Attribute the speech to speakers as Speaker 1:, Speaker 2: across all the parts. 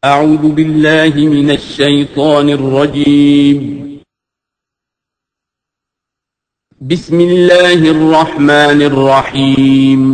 Speaker 1: أعوذ بالله من الشيطان الرجيم. بسم الله الرحمن الرحيم.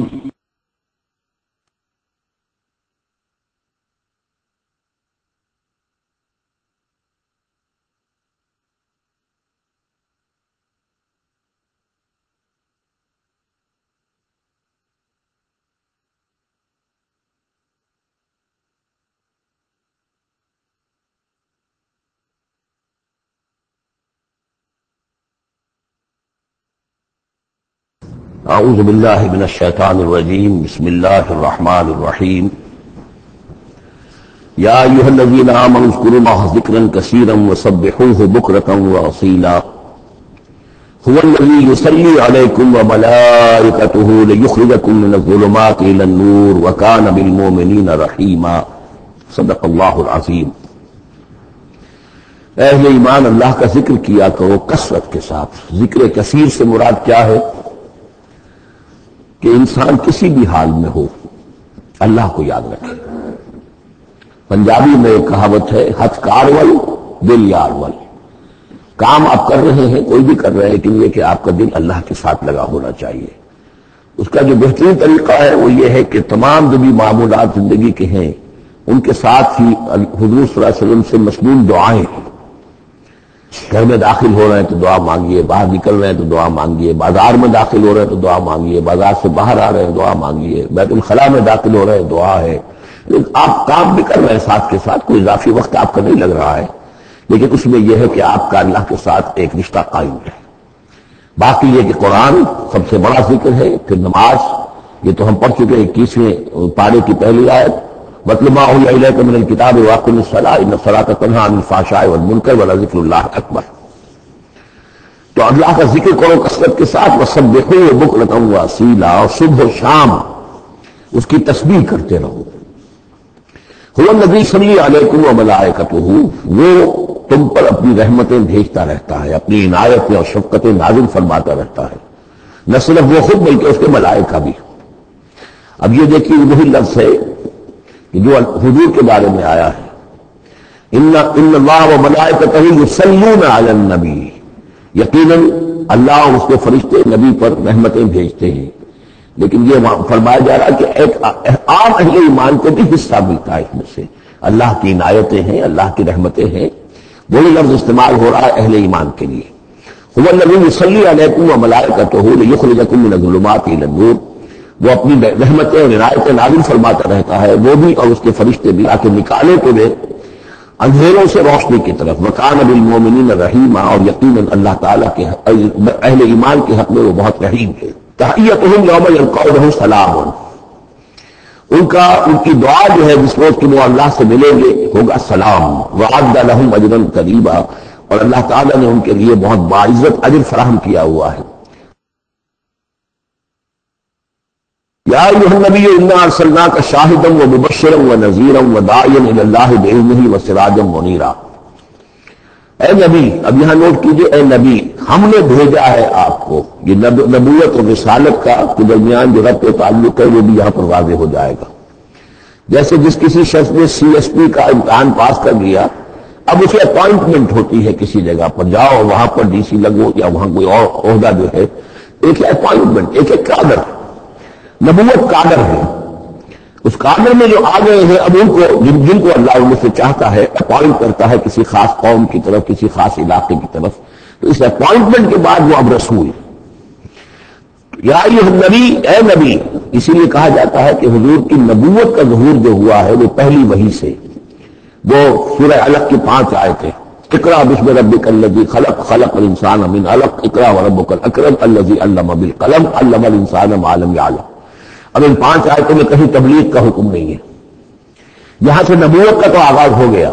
Speaker 2: اعوذ باللہ من الشیطان الرجیم بسم اللہ الرحمن الرحیم یا ایھا الذین آمنوا اذکروا اللہ ذکرا کثیرا وسبحوہ بکرۃ واصیلا هو الذی یصلی علیکم وملائکتہ لیخرجکم من الظلمات الی النور وکان بالمؤمنین رحیما صدق اللہ العظیم۔ اہل ایمان اللہ کا ذکر کیا کرو کثرت کے ساتھ۔ ذکر کثیر سے مراد کیا ہے؟ کہ انسان کسی بھی حال میں ہو اللہ کو یاد رکھے۔ پنجابی میں ایک کہاوت ہے، ہتھ کارول دل یارول۔ کام آپ کر رہے ہیں، کوئی بھی کر رہے ہیں، لیکن یہ کہ آپ کا دل اللہ کے ساتھ لگا ہونا چاہیے۔ اس کا جو بہترین طریقہ ہے وہ یہ ہے کہ تمام جو بھی معمولات زندگی کے ہیں ان کے ساتھ ہی حضور صلی اللہ علیہ وسلم سے مسنون دعائیں۔ گھر میں داخل ہو رہے ہیں تو دعا مانگیے، باہر نکل رہے ہیں تو دعا مانگیے، بازار میں داخل ہو رہے ہیں تو دعا مانگیے، بازار سے باہر آ رہے ہیں دعا مانگیے، بیت الخلاء میں داخل ہو رہے ہیں دعا ہے۔ آپ کام بھی کر رہے ہیں ساتھ کے ساتھ، کوئی اضافی وقت آپ کا نہیں لگ رہا ہے، لیکن اس میں یہ ہے کہ آپ کا اللہ کے ساتھ ایک رشتہ قائم ہے۔ باقی یہ کہ قرآن سب سے بڑا ذکر ہے، پھر نماز، یہ تو ہم پڑھ چکے 21ویں پارے کی پہلی آیت، وَاتْلُ مَا أُوحِيَ إِلَيْكَ مِنَ الْكِتَابِ وَأَقِمِ الصَّلَاةَ إِنَّ الصَّلَاةَ تَنْهَىٰ عَنِ الْفَحْشَاءِ وَالْمُنكَرِ وَلَذِكْرُ اللَّهِ أَكْبَرُ۔ تو اللہ کا ذکر کرو کثرت کے ساتھ، وَسَبِّحُوهُ بُكْرَةً وَأَصِيلًا، اور صبح و شام اس کی تسبیح کرتے رہو۔ هُوَ الَّذِي يُصَلِّي عَلَيْكُمْ وَمَلَائِكَتُهُ، وہ تم پر اپنی رحمتیں بھیجتا رہتا ہے، اپنی عنایتیں اور شفقتیں نازل فرماتا رہتا ہے، نہ صرف وہ خود بلکہ اس کے ملائکہ بھی۔ اب یہ دیکھیے وہی لفظ ہے کہ جو حضور کے بارے میں آیا ہے، ان اللہ وملائکتہ یصلون علی النبی، یقیناً اللہ اور اس کے فرشتے نبی پر رحمتیں بھیجتے ہیں، لیکن یہ فرمایا جا رہا ہے کہ ایک عام اہل ایمان کو بھی حصہ ملتا ہے اس میں سے۔ اللہ کی عنایتیں ہیں، اللہ کی رحمتیں ہیں، وہی لفظ استعمال ہو رہا ہے اہل ایمان کے لیے۔ هو الذی یصلی علیکم وملائکتہ لیخرجکم من الظلمات الی النور، وہ اپنی رحمتیں اور عنایتیں نازل فرماتا رہتا ہے، وہ بھی اور اس کے فرشتے بھی، تاکہ نکالے تمہیں اندھیروں سے روشنی کی طرف۔ وَكَانَ بِالْمُؤْمِنِينَ رَحِيمًا، اور یقیناً اللہ تعالیٰ کے اہل ایمان کے حق میں وہ بہت رحیم ہے۔ تَحِيَّتُهُمْ يَوْمَ يَلْقَوْنَهُ سَلَامٌ، ان کی دعا جو ہے جس روز کہ وہ اللہ سے ملیں گے ہوگا سلام۔ وَأَعَدَّ لَهُمْ أَجْرًا كَرِيمًا، اور اللہ تعالیٰ نے ان کے لیے بہت باعزت اجر فراہم کیا ہوا ہے۔ یا ایھا النبی انا ارسلناک شاہدا ومبشرا ونذیرا وداعیا الی اللہ باذنہ وسراجا منیرا۔ اے نبی، اب یہاں نوٹ کیجئے، اے نبی، ہم نے بھیجا ہے آپ کو۔ یہ نبوت اور رسالت کا کے درمیان جو ربط و تعلق ہے وہ بھی یہاں پر واضح ہو جائے گا۔ جیسے جس کسی شخص نے CSP کا امتحان پاس کر لیا، اب اسے اپوائنٹمنٹ ہوتی ہے کسی جگہ پر، جاؤ وہاں پر DC لگو، یا وہاں کوئی اور عہدہ جو ہے، ایک اپوائنٹمنٹ، ایک کادر۔ نبوت کادر ہے، اس کادر میں جو آ گئے ہیں اب ان کو جن کو اللہ ان سے چاہتا ہے اپوائنٹ کرتا ہے کسی خاص قوم کی طرف، کسی خاص علاقے کی طرف، تو اس اپوائنٹمنٹ کے بعد وہ اب رسول۔ یا ایھا النبی، اے نبی، اسی لیے کہا جاتا ہے کہ حضور کی نبوت کا ظہور جو ہوا ہے وہ پہلی وحی سے۔ وہ سورہ علق کی 5 آیتیں، اقرأ باسم ربک الذی خلق، خلق الانسان من علق، اقرأ وربک الاکرم الذی علم بالقلم، علم الانسان ما لم یعلم۔ اب ان 5 آیتوں میں کہیں تبلیغ کا حکم نہیں ہے، یہاں سے نبوت کا تو آغاز ہو گیا،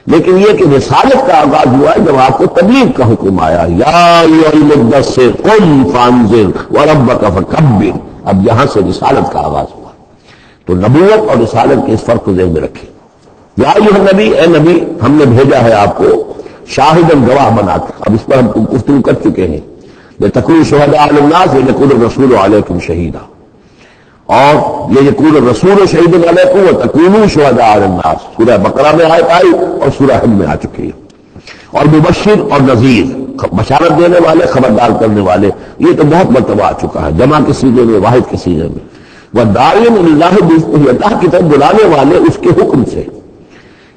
Speaker 2: لیکن یہ کہ رسالت کا آغاز ہوا ہے جب آپ کو تبلیغ کا حکم آیا، یا ایھا المدثر قم فانذر وربک فکبر۔ اب یہاں سے رسالت کا آغاز ہوا، تو نبوت اور رسالت کے اس فرق کو ذہن میں رکھیں۔ یا ایھا النبی، اے نبی، ہم نے بھیجا ہے آپ کو شاہداً، گواہ بنا کر۔ اب اس پر ہم گفتگو کر چکے ہیں، لتکونوا شہداء علی الناس ویکون الرسول علیکم شہیدا۔ اور یہ یکون الرسول شہید علیکم وتکونوا شہداء علی الناس سورہ بقرہ میں آیت آئی اور سورہ حج میں آ چکی ہے. اور مبشر اور نذیر، بشارت دینے والے، خبردار کرنے والے، یہ تو بہت مرتبہ آ چکا ہے جمع کے سیغے میں، واحد کے سیغے میں. وَدَاعِيًا إِلَى اللَّهِ بِإِذْنِهِ، اللہ کی طرف بلانے والے اس کے حکم سے.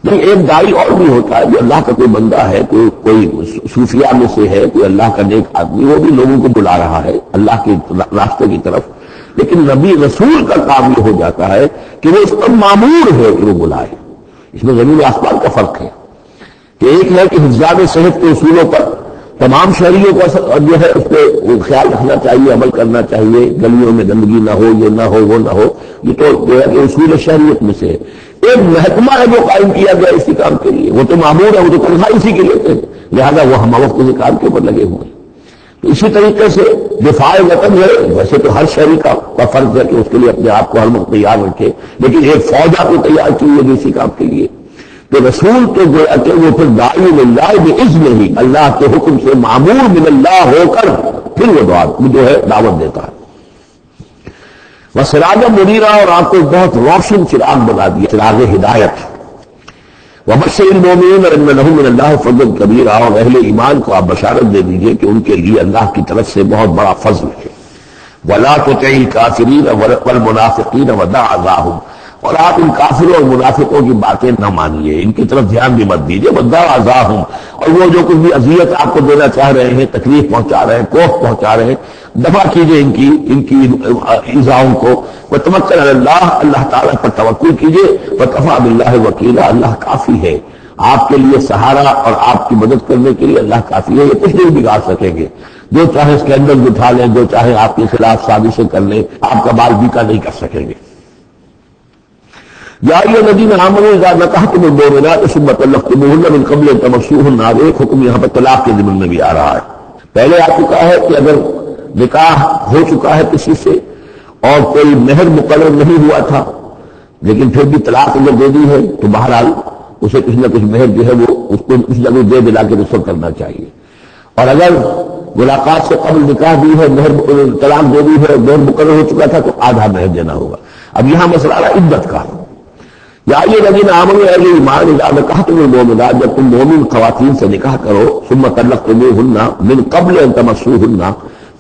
Speaker 2: نہیں، ایک داعی اور بھی ہوتا ہے جو اللہ کا کوئی بندہ ہے، کوئی صوفیاء میں سے ہے، کوئی اللہ کا نیک آدمی، وہ بھی لوگوں کو بلا رہا ہے اللہ کے راستے کی طرف. لیکن نبی رسول کا کام یہ ہو جاتا ہے کہ وہ اس پر مامور ہے کہ وہ بلائے. اس میں زمین آسمان کا فرق ہے کہ ایک ہے کہ حفظان صحت کے اصولوں پر تمام شہریوں کو جو ہے اس پہ خیال رکھنا چاہیے، عمل کرنا چاہیے، گلیوں میں گندگی نہ ہو، یہ نہ ہو، وہ نہ ہو. یہ تو جو ہے کہ اصول شہریت میں سے ہے. ایک محکمہ ہے جو قائم کیا گیا اسی کام کے لیے، وہ تو مامور ہے، وہ تو تنخواہ اسی کے لیتے ہیں، لہذا وہ ہم وقت اسی کام کے اوپر لگے ہوئے ہیں. تو اسی طریقے سے دفاع وطن ہے، ویسے تو ہر شہری کا فرض ہے کہ اس کے لیے اپنے آپ کو ہر وقت تیار رکھے، لیکن ایک فوج آپ کو تیار کی ہے اسی کام کے لیے. تو رسول تو گویا کہ وہ پھر داعی اللہ بإذنہ، اللہ کے حکم سے معمور من اللہ ہو کر پھر وہ جو ہے دعوت دیتا ہے. وسراجا منیرا، اور آپ کو بہت روشن چراغ بنا دیا، چراغ ہدایت. وبشر المؤمنین ان لهم من اللہ فضل کبیرا، اور اہل ایمان کو آپ بشارت دے دیجئے کہ ان کے لیے اللہ کی طرف سے بہت بڑا فضل ہے. ولا تطع الکافرین والمنافقین ودع اذاهم، اور آپ ان کافروں اور منافقوں کی باتیں نہ مانیے، ان کی طرف دھیان بھی مت دیجیے. ودع اذاهم، اور وہ جو کچھ بھی اذیت آپ کو دینا چاہ رہے ہیں، تکلیف پہنچا رہے ہیں، کوف پہنچا رہے ہیں، دفع کیجیے ان کی ایذاؤں کو. وتوکل علی اللہ، اللہ تعالیٰ پر توکل کیجیے. وکفیٰ باللہ وکیلا، اللہ کافی ہے آپ کے لیے سہارا اور آپ کی مدد کرنے کے لیے اللہ کافی ہے. یہ کچھ نہیں بگاڑ سکیں گے، جو چاہے اسکینڈل اٹھا لیں، جو چاہے آپ کے خلاف سازشیں کر لیں، آپ کا بال بیکا نہیں کر سکیں گے. یا ایھا الذین آمنوا اذا نکحتم المؤمنات ثم طلقتموہن من قبل ان تمسوہن، ایک حکم یہاں پر طلاق کے ضمن میں بھی آ رہا ہے. پہلے آ چکا ہے کہ اگر نکاح ہو چکا ہے کسی سے اور کوئی مہر مقرر نہیں ہوا تھا لیکن پھر بھی طلاق اگر دے دی ہے تو بہرحال اسے کچھ نہ کچھ مہر جو ہے وہ اس کو کچھ نہ کچھ دے دلا کے رسول کرنا چاہیے. اور اگر ملاقات سے قبل نکاح دی ہے، مہر طلاق دے دی ہے، مہر مقرر ہو چکا تھا تو آدھا مہر دینا ہوگا. اب یہاں مسئلہ آ رہا ہے عدت کا. یا یہ الذین آمنوا، اہل ایمان، اذا نکحتم المؤمنات، جب تم مومن خواتین سے نکاح کرو، ثم طلقتموہن من قبل ان تمسوہن،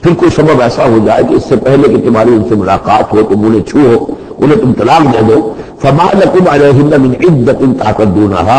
Speaker 2: پھر کوئی سبب ایسا ہو جائے کہ اس سے پہلے کہ تمہاری ان سے ملاقات ہو، تم انہیں چھو، انہیں تم طلاق دے دو، فما لکم علیہن من عدۃ تعتدونھا،